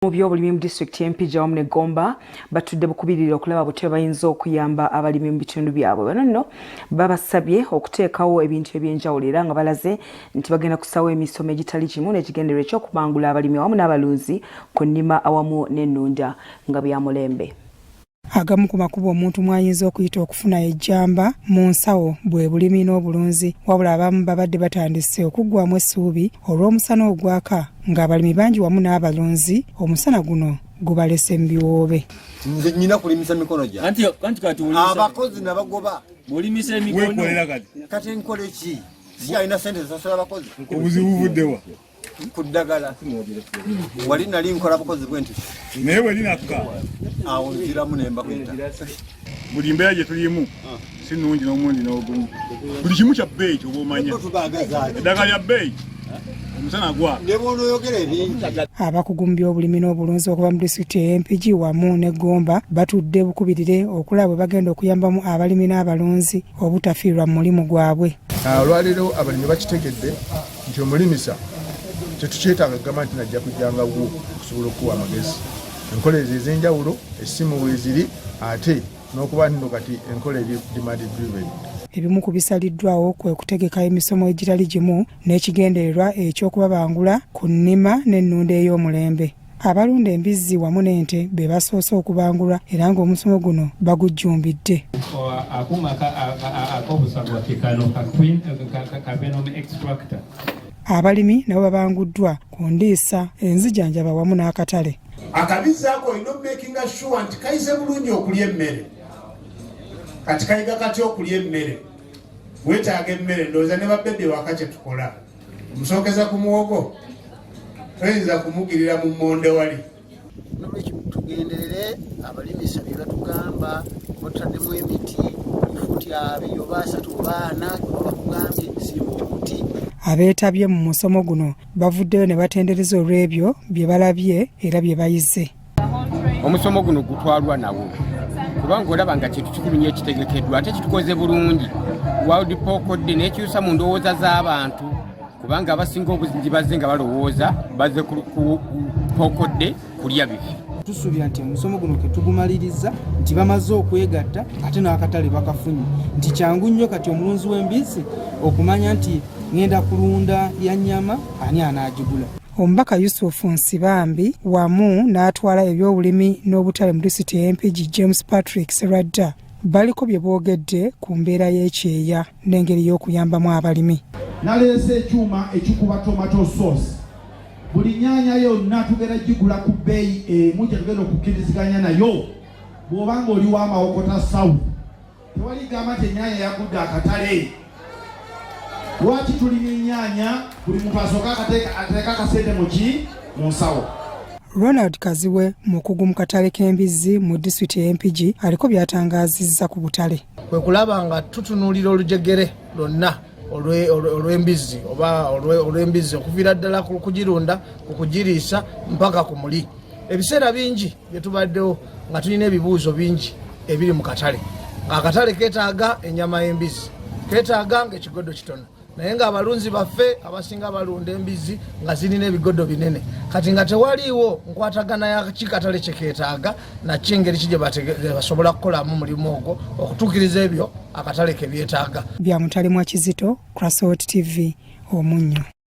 Mu by'obulimi mu disitulikiti y'Empigi awamu ne Gomba batudde bukubirira okulaba butebe bayinza okuyamba abalimi mu bitundu byabwe. Bano nno babasabye okuteekawo ebintu eby'enjawulo era nga balaze nti bagenda kusawo emisomo egitali kimu n'ekigendererwa eky'okubangula abalimi awamu n'abalunzi ku nnima awamu n'ennunda nga eby'omulembe. Agamu ku makubo omuntu mwayinza okuyita okufuna ejjamba mu nsawo bwe bulimi n'obulunzi, wabula abamu babadde batandise okuggwamu essuubi olw'omusana ogwaka ng'abalimi bangi wamu n'abalunzi omusana guno gubalese mu biwoobe. Nze nnyina kulimisa mikono gyange. Anti kati ulisa. Abakozi nabagoba. Mulimisa emikono. Kati nkole ki? Si alina sente zasasula abakozi. Obuzibu buvuddewa. Kuddagala. Wali nali nkola abakozi bwenti. Naye bwe linakka. Awo nziramu ne mbakuyita. Buli mbeera gye tulimu si nnungi n'omundi n'ogumu. Buli kimu kya bbeeyi ky'oba omanya. Eddagala lya bbeeyi. Omusana gwa. Abakugu mu by'obulimi n'obulunzi okuva mu disitulikiti y'Empigi wamu ne Gomba batudde bukubirire okulaba bwe bagenda okuyambamu abalimi n'abalunzi obutafiirwa mu mulimu gwabwe. Olwaleero abalimi bakitegedde nti omulimisa tetukyetaaga gamba nti najja kujjanga wo okusobola okuwa amagezi. Enkola ezo ez'enjawulo essimu weeziri ate n'okuba nno kati enkola eri demand driven. Ebimu ku bisaliddwawo kwe kutegeka emisomo egitali gimu n'ekigendererwa eky'okubabangula ku nnima n'ennunda ey'omulembe. Abalunda embizzi wamu n'ente be basoose okubangulwa era ng'omusomo guno bagujjumbidde. Abalimi nabo babanguddwa ku ndiisa, enzijanjaba wamu n'akatale. Akabizi ako olina making sure nti kayize bulungi okulya emmere. Kati kayiga kati okulya emmere. Weetaaga emmere ndowooza ne babebe waka kye tukola. Omusookeza ku muwogo toyinza kumugirira mu mmonde wali. Tugenderere abalimisa bye batugamba otaddemu emiti futi abiri oba asatu oba ana bakugambye simba omuti. Abeetabye mu musomo guno bavuddeyo ne batendereza olw'ebyo bye balabye era bye bayize. Omusomo guno gutwalwa nawo kubanga olaba nga kintu kikulu nnyo ekitegekeddwa ate kitukoze bulungi. World Pokodde n'ekyusa mu ndowooza z'abantu kubanga abasinga obuzinji bazze nga balowooza bazze ku Pokodde kulya bifi. Tusuubira nti omusomo guno ke tugumaliriza nti bamaze okwegatta ate n'akatale bakafunye nti kyangu nnyo kati omulunzi w'embizzi okumanya nti ngenda kulunda ya nnyama ani anaagigula. Omubaka Yusufu Nsibambi wamu n'atwala eby'obulimi n'obutale mu disitulikiti y'Empigi James Patrick Seradda baliko bye boogedde ku mbeera y'ekyeya n'engeri y'okuyambamu abalimi. Naleese ekyuma ekikuba tomato sauce. Buli nnyanya yonna tugenda gigula ku bbeeyi emu gye tugenda okukkiriziganya nayo bw'obanga oli w'amawokota South. Tewali gamba nti ennyaanya yagudde akatale. Lwaki tulina ennyaanya buli muntu asooka ateeka akasente mu nsawo. Ronald Kaziwe mukugu mu katale k'embizzi mu disitulikiti y'Empigi aliko byatangaazizza ku butale. Kwe kulaba nga tutunuulira olujegere lwonna olw'embizzi oba olw'embizzi okuviira ddala ku kugirunda ku kugiriisa mpaka ku muli. Ebiseera bingi bye tubaddewo nga tulina ebibuuzo bingi ebiri mu katale. Akatale keetaaga ennyama y'embizzi, keetaaga ng'ekigoddo kitono. Naye ng'abalunzi baffe abasinga balunda embizzi nga zirina ebigoddo binene. Kati nga tewaliiwo nkwatagana ya kikatale kye keetaaga nakyo engeri ki gye basobola kukolamu omulimu ogwo okutuukiriza ebyo akatale ke byetaaga. Byamutale mwa Kizito, Crossroads TV, Omunnyo.